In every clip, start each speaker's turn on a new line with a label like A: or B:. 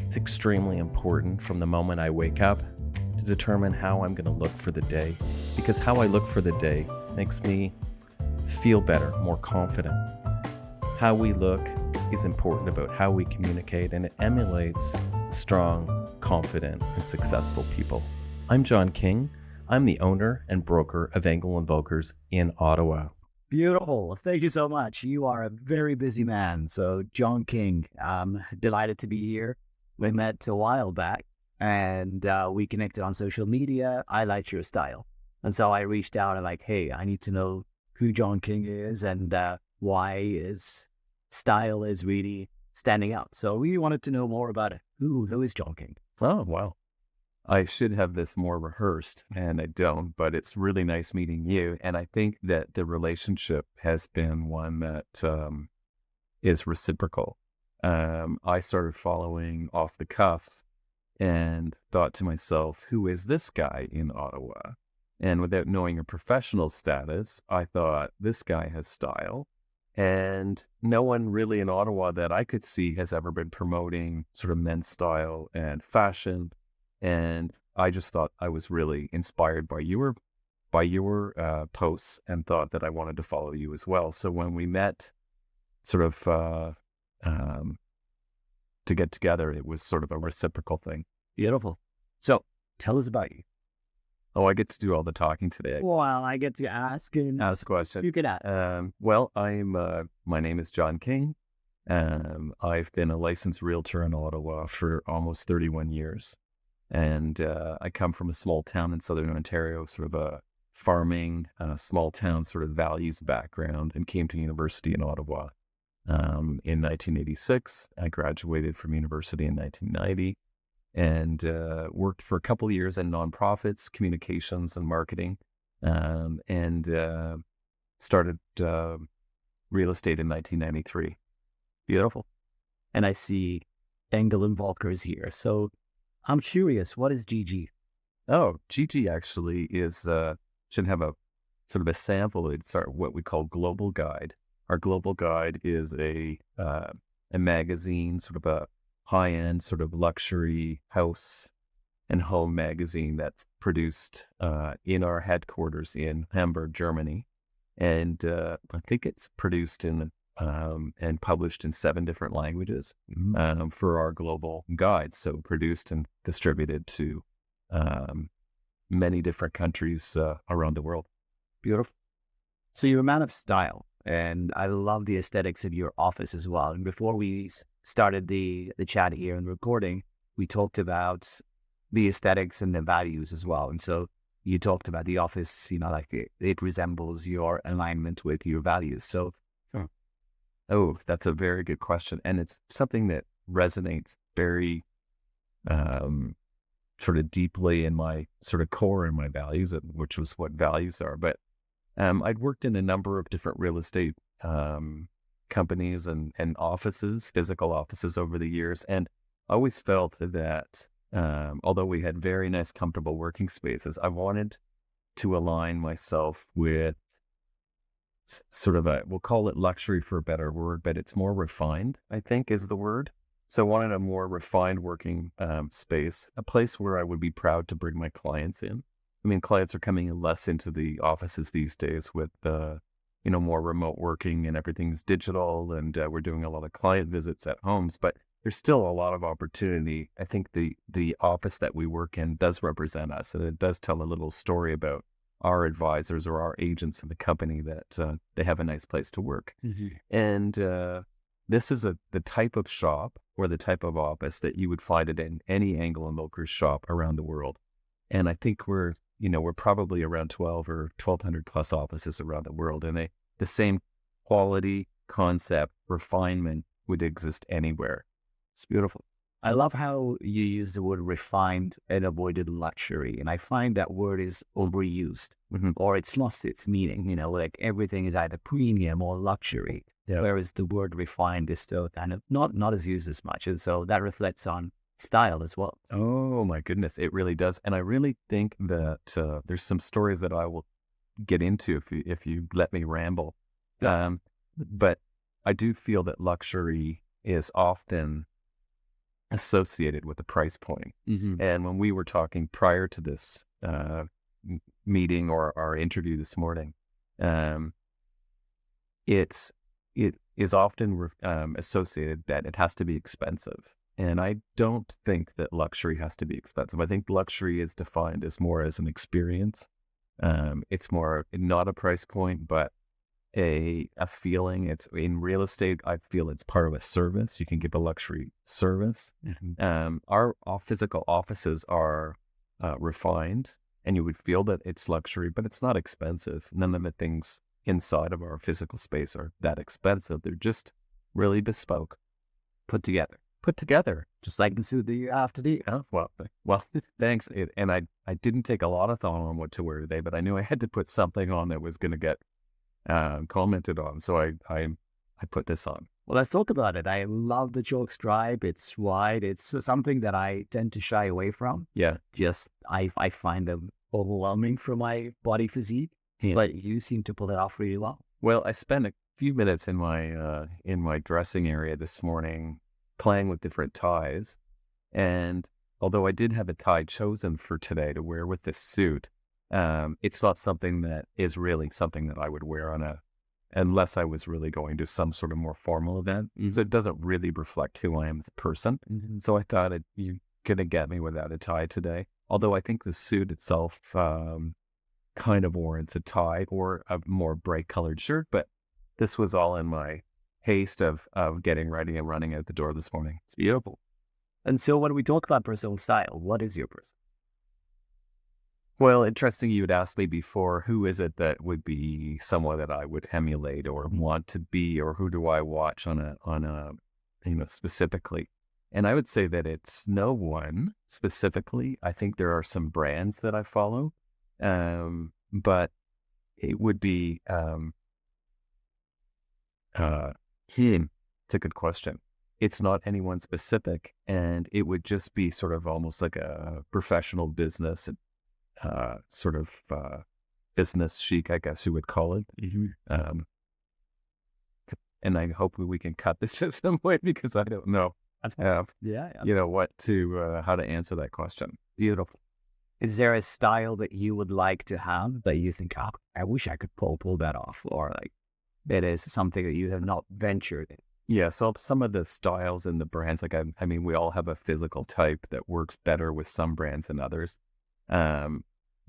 A: It's extremely important from the moment I wake up to determine how I'm going to look for the day, because how I look for the day makes me feel better, more confident. How we look is important about how we communicate, and it emulates strong, confident, and successful people. I'm John King. I'm the owner and broker of Engel and Volkers in Ottawa.
B: Beautiful. Thank you so much. You are a very busy man. So, John King, I'm delighted to be here. We met a while back and we connected on social media. I liked your style. And so I reached out and hey, I need to know who John King is and why his style is really standing out. So we wanted to know more about it. Who is John King?
C: Oh, wow. I should have this more rehearsed, and I don't, but it's really nice meeting you. And I think that the relationship has been one that is reciprocal. I started following off the cuff and thought to myself, who is this guy in Ottawa? And without knowing your professional status, I thought, this guy has style. And no one really in Ottawa that I could see has ever been promoting sort of men's style and fashion. And I just thought I was really inspired by your posts and thought that I wanted to follow you as well. So when we met sort of to get together, it was sort of a reciprocal thing.
B: Beautiful. So tell us about you.
C: Oh, I get to do all the talking today.
B: Well, I get to ask and
C: Ask questions.
B: you can ask.
C: Well, my name is John King. I've been a licensed realtor in Ottawa for almost 31 years. And I come from a small town in southern Ontario, sort of a farming, small town sort of values background, and came to university in Ottawa in 1986. I graduated from university in 1990 and worked for a couple of years in nonprofits, communications and marketing, and started real estate in 1993.
B: Beautiful. And I see Engel and Volkers here. So I'm curious, what is GG?
C: Oh, GG actually is, should have a sort of a sample. It's what we call Global Guide. Our Global Guide is a magazine, sort of a high-end sort of luxury house and home magazine that's produced in our headquarters in Hamburg, Germany. And I think it's produced in and published in 7 different languages for our global guides. So produced and distributed to many different countries around the world.
B: Beautiful. So you're a man of style, and I love the aesthetics of your office as well. And before we started the chat here and recording, we talked about the aesthetics and the values as well. And so you talked about the office, it resembles your alignment with your values. So
C: oh, that's a very good question. And it's something that resonates very sort of deeply in my sort of core in my values, which was what values are. But I'd worked in a number of different real estate companies and offices, physical offices over the years. And I always felt that although we had very nice, comfortable working spaces, I wanted to align myself with sort of we'll call it luxury for a better word, but it's more refined, I think is the word. So I wanted a more refined working space, a place where I would be proud to bring my clients in. I mean, clients are coming less into the offices these days with, more remote working and everything's digital, and we're doing a lot of client visits at homes, but there's still a lot of opportunity. I think the office that we work in does represent us, and it does tell a little story about our advisors or our agents in the company that they have a nice place to work.
B: Mm-hmm.
C: And this is the type of shop or the type of office that you would find it in any Engel and Volkers shop around the world. And I think we're probably around 12 or 1,200 plus offices around the world. And the same quality, concept, refinement would exist anywhere.
B: It's beautiful. I love how you use the word refined and avoided luxury. And I find that word is overused or it's lost its meaning. Everything is either premium or luxury.
C: Yeah.
B: Whereas the word refined is still kind of not as used as much. And so that reflects on style as well.
C: Oh my goodness, it really does. And I really think that there's some stories that I will get into if you let me ramble. But I do feel that luxury is often associated with the price point.
B: Mm-hmm.
C: And when we were talking prior to this meeting or our interview this morning, um, it is often associated that it has to be expensive. And I don't think that luxury has to be expensive. I think luxury is defined as more as an experience. It's more not a price point, but a feeling. It's in real estate. I feel it's part of a service. You can give a luxury service.
B: Mm-hmm.
C: Our physical offices are refined, and you would feel that it's luxury, but it's not expensive. None of the things inside of our physical space are that expensive. They're just really bespoke,
B: Put together.
C: put together.
B: Just like the suit that you have today.
C: Yeah, well, thanks. And I didn't take a lot of thought on what to wear today, but I knew I had to put something on that was going to get commented on. So I put this on.
B: Well, let's talk about it. I love the chalk stripe. It's wide. It's something that I tend to shy away from.
C: Yeah.
B: I find them overwhelming for my body physique.
C: Yeah.
B: But you seem to pull it off really well.
C: Well, I spent a few minutes in my dressing area this morning playing with different ties. And although I did have a tie chosen for today to wear with this suit, it's not something that is really something that I would wear unless I was really going to some sort of more formal event.
B: Mm-hmm.
C: So it doesn't really reflect who I am as a person.
B: Mm-hmm.
C: So I thought you're going to get me without a tie today. Although I think the suit itself kind of warrants a tie or a more bright colored shirt, but this was all in my haste of getting ready and running out the door this morning.
B: It's beautiful. And so when we talk about personal style, what is your personal?
C: Well, interesting you would ask me before, who is it that would be someone that I would emulate or want to be, or who do I watch on a specifically? And I would say that it's no one specifically. I think there are some brands that I follow, but it would be it's a good question. It's not anyone specific, and it would just be sort of almost like a professional business sort of business chic, I guess you would call it.
B: Mm-hmm.
C: And I hope we can cut this in some way because I don't know
B: Yeah.
C: how to answer that question.
B: Beautiful. Is there a style that you would like to have that you think, oh, I wish I could pull that off, or like it is something that you have not ventured in?
C: Yeah, so some of the styles and the brands, like I mean, we all have a physical type that works better with some brands than others.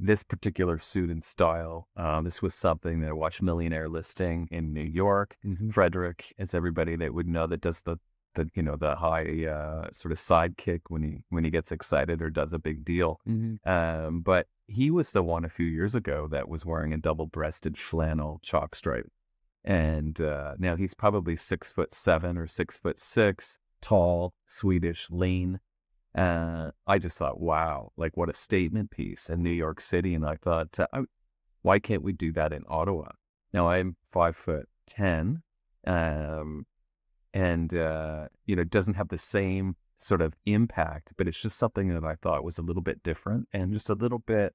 C: This particular suit and style, this was something that I watched Millionaire Listing in New York.
B: Mm-hmm.
C: Frederick, as everybody that would know, that does the high sort of sidekick when he gets excited or does a big deal.
B: Mm-hmm.
C: But he was the one a few years ago that was wearing a double-breasted flannel chalk stripe. And now he's probably 6'7" or 6'6", tall, Swedish, lean. I just thought, wow, like what a statement piece in New York City. And I thought, why can't we do that in Ottawa? Now I'm 5'10", and doesn't have the same sort of impact, but it's just something that I thought was a little bit different and just a little bit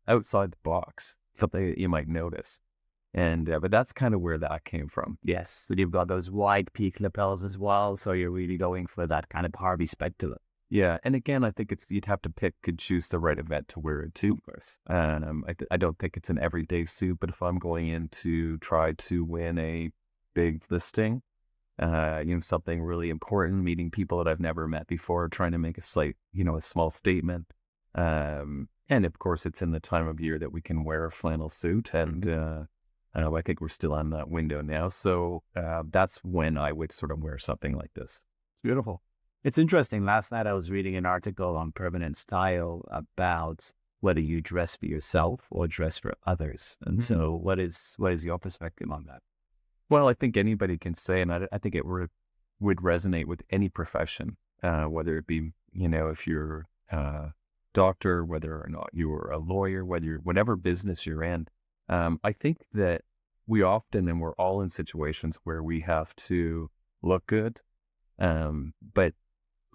C: outside the box, something that you might notice. And but that's kind of where that came from.
B: Yes, so you've got those wide peak lapels as well, so you're really going for that kind of Harvey Specter.
C: Yeah, and again, I think you'd have to pick and choose the right event to wear it to. And I don't think it's an everyday suit, but if I'm going in to try to win a big listing, something really important, meeting people that I've never met before, trying to make a small statement. And of course, it's in the time of year that we can wear a flannel suit, and I think we're still on that window now. So that's when I would sort of wear something like this.
B: It's beautiful. It's interesting. Last night I was reading an article on permanent style about whether you dress for yourself or dress for others. And so what is your perspective on that?
C: Well, I think anybody can say, and I think it would resonate with any profession, whether it be, if you're a doctor, whether or not you're a lawyer, whatever business you're in. I think that we're all in situations where we have to look good, but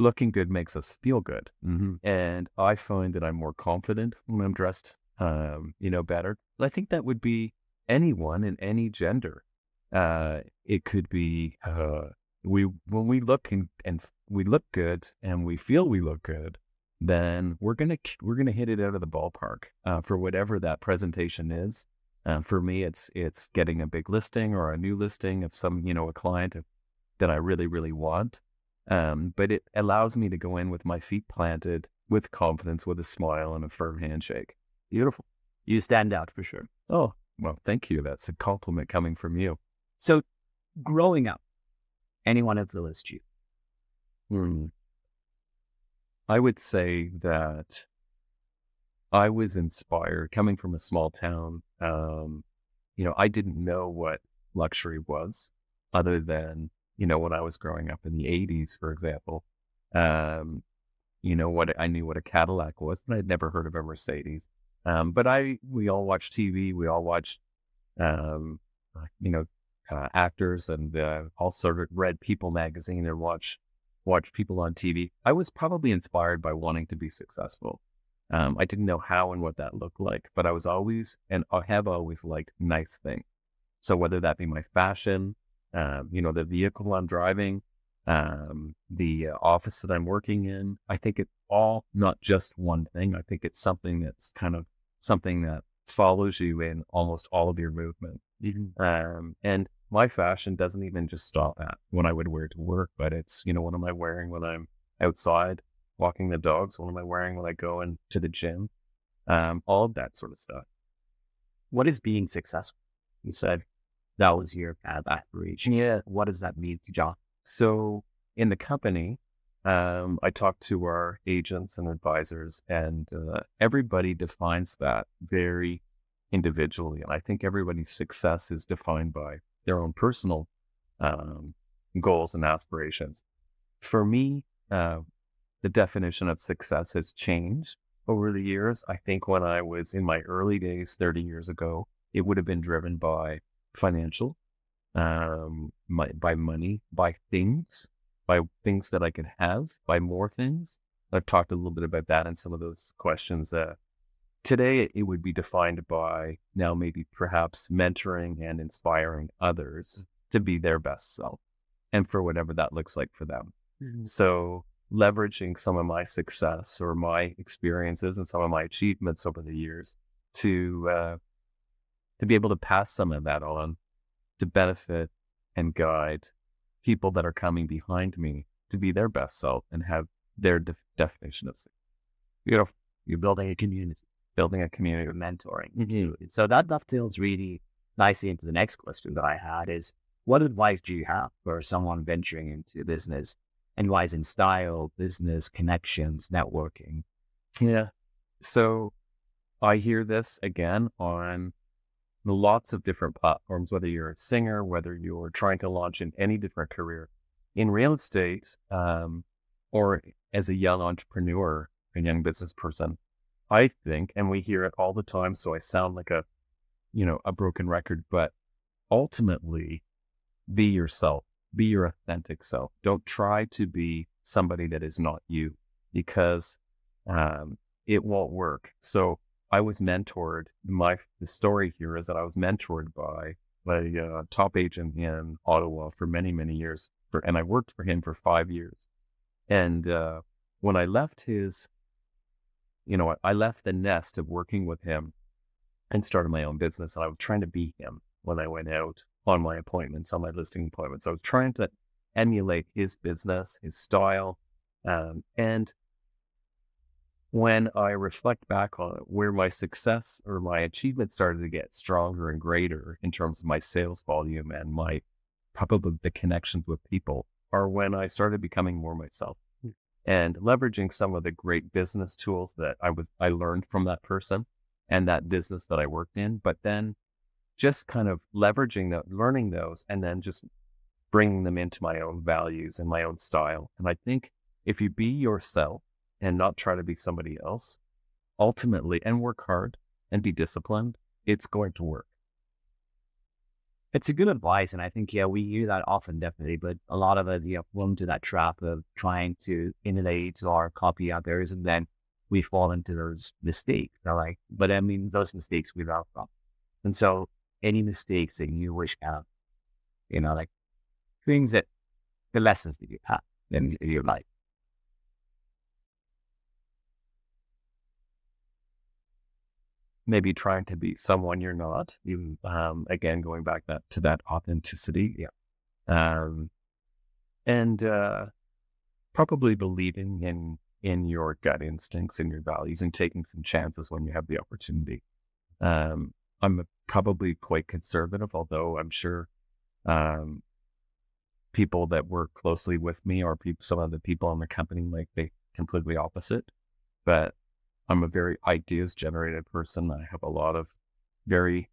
C: looking good makes us feel good.
B: Mm-hmm.
C: And I find that I'm more confident when I'm dressed, better. I think that would be anyone in any gender. It could be when we look and we look good and we feel we look good, then we're gonna hit it out of the ballpark for whatever that presentation is. For me, it's getting a big listing or a new listing of some, a client that I really, really want. But it allows me to go in with my feet planted, with confidence, with a smile and a firm handshake.
B: Beautiful. You stand out for sure.
C: Oh, well, thank you. That's a compliment coming from you.
B: So growing up, anyone influenced you?
C: I would say that I was inspired coming from a small town. I didn't know what luxury was other than, when I was growing up in the 80s, for example. I knew what a Cadillac was, but I'd never heard of a Mercedes. But we all watched TV. We all watched, actors and all sort of read People magazine and watch people on TV. I was probably inspired by wanting to be successful. I didn't know how and what that looked like, but I was always, and I have always liked nice things. So whether that be my fashion, the vehicle I'm driving, the office that I'm working in, I think it's all not just one thing. I think it's something that's kind of something that follows you in almost all of your movement. And my fashion doesn't even just stop at what I would wear to work, but it's, what am I wearing when I'm outside walking the dogs? What am I wearing when I go into the gym? All of that sort of stuff.
B: What is being successful? You said that was your kind of aspiration.
C: Yeah.
B: What does that mean to John?
C: So in the company, I talk to our agents and advisors, and everybody defines that very individually. And I think everybody's success is defined by their own personal goals and aspirations. For me, the definition of success has changed over the years. I think when I was in my early days, 30 years ago, it would have been driven by financial, by money, by things that I could have, by more things. I've talked a little bit about that in some of those questions. Today, it would be defined by now maybe perhaps mentoring and inspiring others to be their best self, and for whatever that looks like for them. So leveraging some of my success or my experiences and some of my achievements over the years to be able to pass some of that on to benefit and guide people that are coming behind me to be their best self and have their definition of success.
B: You're building a community.
C: Mentoring.
B: So that dovetails really nicely into the next question that I had is, what advice do you have for someone venturing into business, advice in style, business, connections, networking?
C: Yeah. So I hear this again on lots of different platforms, whether you're a singer, whether you're trying to launch in any different career in real estate, or as a young entrepreneur, a young business person. I think, and we hear it all the time, so I sound like a broken record, but ultimately be yourself, be your authentic self. Don't try to be somebody that is not you, because it won't work. So I was mentored. The story here is that I was mentored by a top agent in Ottawa for many, many years, and I worked for him for 5 years. And when I left I left the nest of working with him and started my own business. And I was trying to be him when I went out on my appointments, on my listing appointments. I was trying to emulate his business, his style. And when I reflect back on it, where my success or my achievement started to get stronger and greater in terms of my sales volume and my probably the connections with people, are when I started becoming more myself. And leveraging some of the great business tools that I learned from that person and that business that I worked in, but then just kind of leveraging learning those, and then just bringing them into my own values and my own style. And I think if you be yourself and not try to be somebody else, ultimately, and work hard and be disciplined, it's going to work.
B: It's a good advice, and I think, we hear that often, definitely, but a lot of us fall into that trap of trying to emulate or copy others, and then we fall into those mistakes. But I mean, those mistakes we learn from. And so any mistakes that you wish things that, the lessons that you have, in your life?
C: Maybe trying to be someone you're not. You, again, going back to that authenticity.
B: Yeah.
C: And probably believing in your gut instincts and your values and taking some chances when you have the opportunity. I'm probably quite conservative, although I'm sure people that work closely with me or some of the people in the company might be completely opposite. But I'm a very ideas generated person. I have a lot of very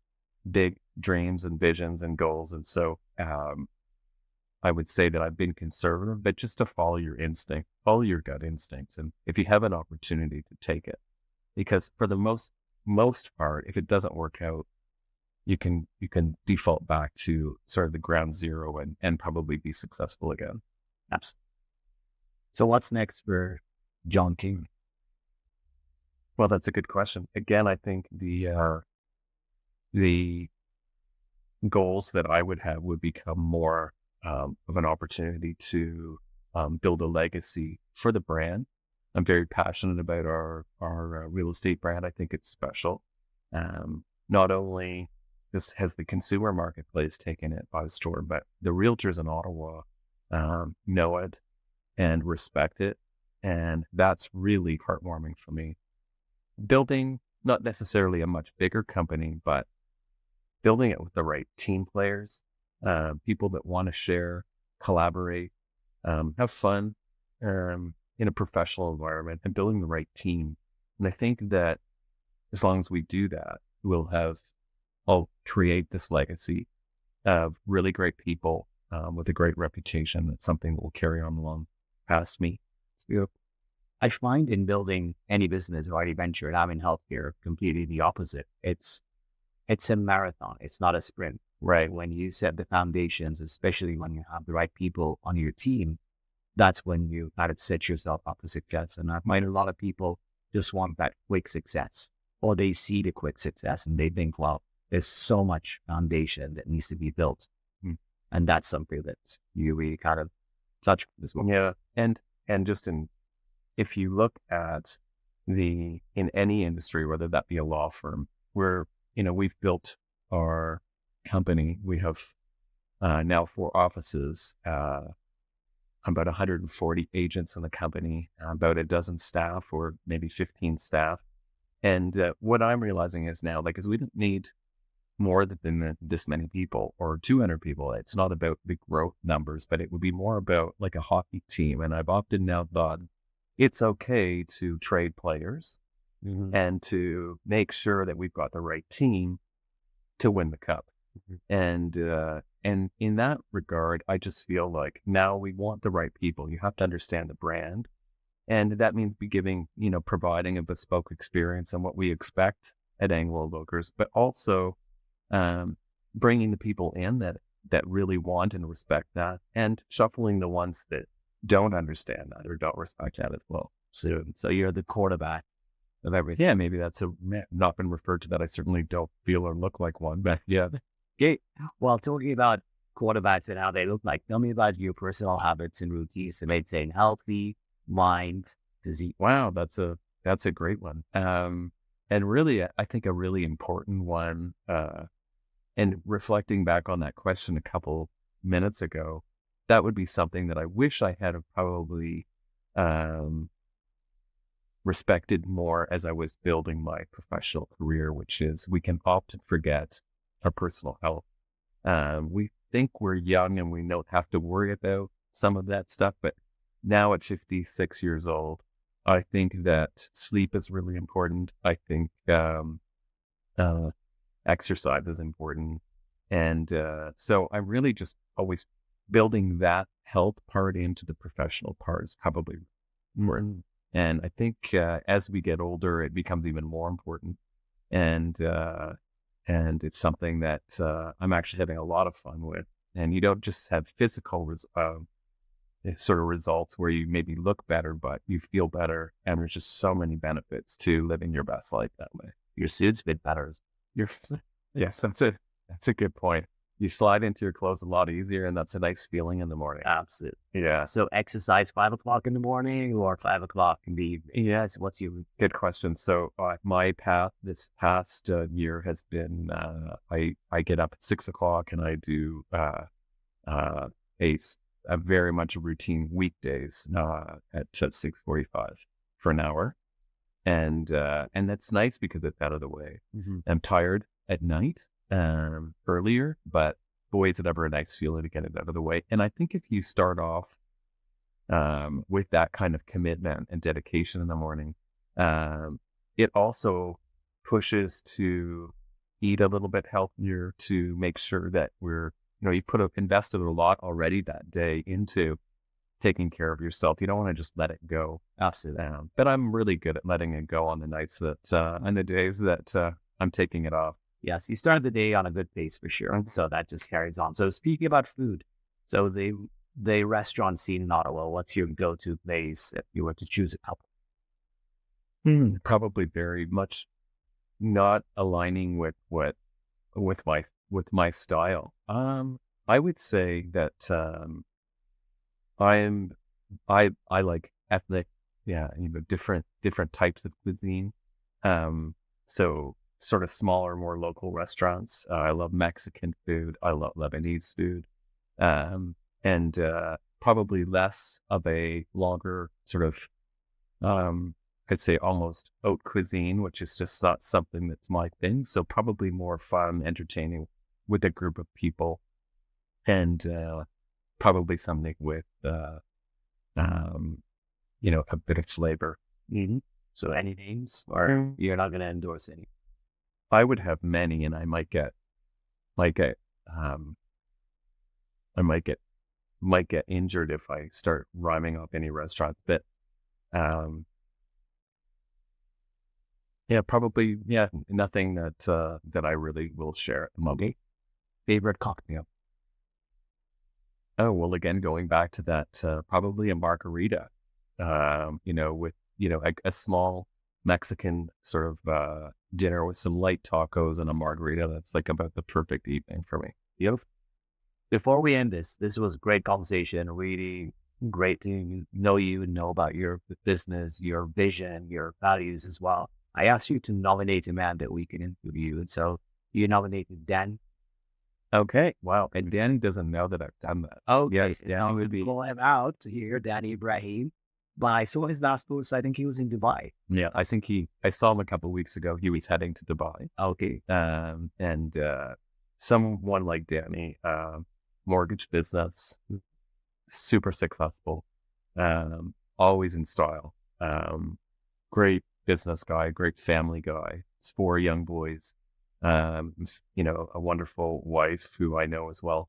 C: big dreams and visions and goals. And so I would say that I've been conservative, but just to follow your instinct, follow your gut instincts. And if you have an opportunity to take it, because for the most part, if it doesn't work out, you can default back to sort of the ground zero and probably be successful again.
B: Absolutely. So what's next for John King?
C: Well, that's a good question. Again, I think the goals that I would have would become more of an opportunity to build a legacy for the brand. I'm very passionate about our real estate brand. I think it's special. Not only has the consumer marketplace taken it by storm, but the realtors in Ottawa know it and respect it. And that's really heartwarming for me. Building not necessarily a much bigger company, but building it with the right team players, people that want to share, collaborate, have fun in a professional environment, and building the right team. And I think that as long as we do that, I'll create this legacy of really great people with a great reputation. That's something that will carry on along past me.
B: I find in building any business or any venture, and I'm in healthcare, completely the opposite. It's a marathon. It's not a sprint.
C: Right.
B: When you set the foundations, especially when you have the right people on your team, that's when you kind of set yourself up for success. And I find a lot of people just want that quick success, or they see the quick success and they think, well, there's so much foundation that needs to be built. And that's something that you really kind of touch as well.
C: Yeah. And just if you look at in any industry, whether that be a law firm, we've built our company. We have now 4 offices, about 140 agents in the company, about a dozen staff or maybe 15 staff. And what I'm realizing is now, is we don't need more than this many people or 200 people. It's not about the growth numbers, but it would be more about like a hockey team. And I've often now thought it's okay to trade players and to make sure that we've got the right team to win the cup. And in that regard, I just feel like now we want the right people. You have to understand the brand. And that means providing a bespoke experience and what we expect at Engel and Volkers, but also bringing the people in that really want and respect that, and shuffling the ones that don't understand that or don't respect that as well.
B: So you're the quarterback of everything.
C: Yeah, maybe that's not been referred to that. I certainly don't feel or look like one, but yeah.
B: Okay. Well, talking about quarterbacks and how they look like, tell me about your personal habits and routines to maintain healthy mind, physique.
C: Wow, that's a great one. And really, I think a really important one, and reflecting back on that question a couple minutes ago, that would be something that I wish I had probably respected more as I was building my professional career, which is we can often forget our personal health. We think we're young and we don't have to worry about some of that stuff, but now at 56 years old, I think that sleep is really important. I think exercise is important. And so I'm really just always building that health part into the professional part is probably important. And I think as we get older, it becomes even more important. And it's something that I'm actually having a lot of fun with. And you don't just have physical sort of results where you maybe look better, but you feel better. And there's just so many benefits to living your best life that way.
B: Your suit's been better.
C: Yes, that's a good point. you slide into your clothes a lot easier, and that's a nice feeling in the morning.
B: Absolutely.
C: Yeah.
B: So exercise 5 o'clock in the morning or 5 o'clock in the evening?
C: Yes.
B: What's your
C: Good question. So my path this past year has been I get up at 6 o'clock and I do a very much a routine weekdays at 6:45 for an hour, and that's nice because it's out of the way. I'm tired at night earlier, but boy, is it ever a nice feeling to get it out of the way. And I think if you start off with that kind of commitment and dedication in the morning, it also pushes to eat a little bit healthier, to make sure that you invested a lot already that day into taking care of yourself. You don't want to just let it go.
B: Absolutely.
C: But I'm really good at letting it go on the nights and the days that I'm taking it off.
B: Yes, you started the day on a good pace for sure. So that just carries on. So speaking about food, so the restaurant scene in Ottawa, what's your go-to place if you were to choose a couple?
C: Probably very much not aligning with my style. I would say that I like ethnic, different types of cuisine. So sort of smaller, more local restaurants. I love Mexican food. I love Lebanese food, and probably less of a longer sort of, I'd say almost haute cuisine, which is just not something that's my thing. So probably more fun, entertaining with a group of people, and probably something with a bit of flavor.
B: So any names, or you're not going to endorse any?
C: I would have many, and I might get injured if I start rhyming off any restaurants. But probably nothing that I really will share at the moment.
B: Favorite cocktail?
C: Oh, well, again, going back to that, probably a margarita. With a small Mexican sort of dinner with some light tacos and a margarita. That's like about the perfect evening for me.
B: Beautiful. Before we end this was a great conversation. Really great to know you and know about your business, your vision, your values as well. I asked you to nominate a man that we can interview, and so you nominated Dan.
C: Okay, wow. And Danny doesn't know that I've done that.
B: Oh,
C: yes,
B: Danny would be. Pull him out here, Danny Ibrahim. But I saw his last post. I think he was in Dubai.
C: Yeah, I saw him a couple of weeks ago. He was heading to Dubai.
B: Okay.
C: And someone like Danny, mortgage business, super successful, always in style, great business guy, great family guy. It's 4 young boys, a wonderful wife who I know as well.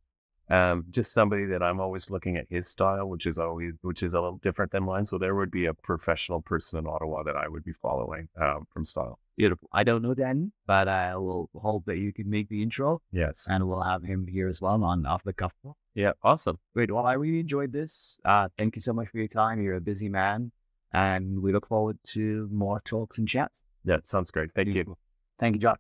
C: Just somebody that I'm always looking at his style, which is a little different than mine. So there would be a professional person in Ottawa that I would be following from style.
B: Beautiful. I don't know Dan, but I will hope that you can make the intro.
C: Yes.
B: And we'll have him here as well on Off the Cuff.
C: Yeah. Awesome.
B: Great. Well, I really enjoyed this. Thank you so much for your time. You're a busy man, and we look forward to more talks and chats.
C: Yeah. Sounds great. Thank you.
B: Thank you, John.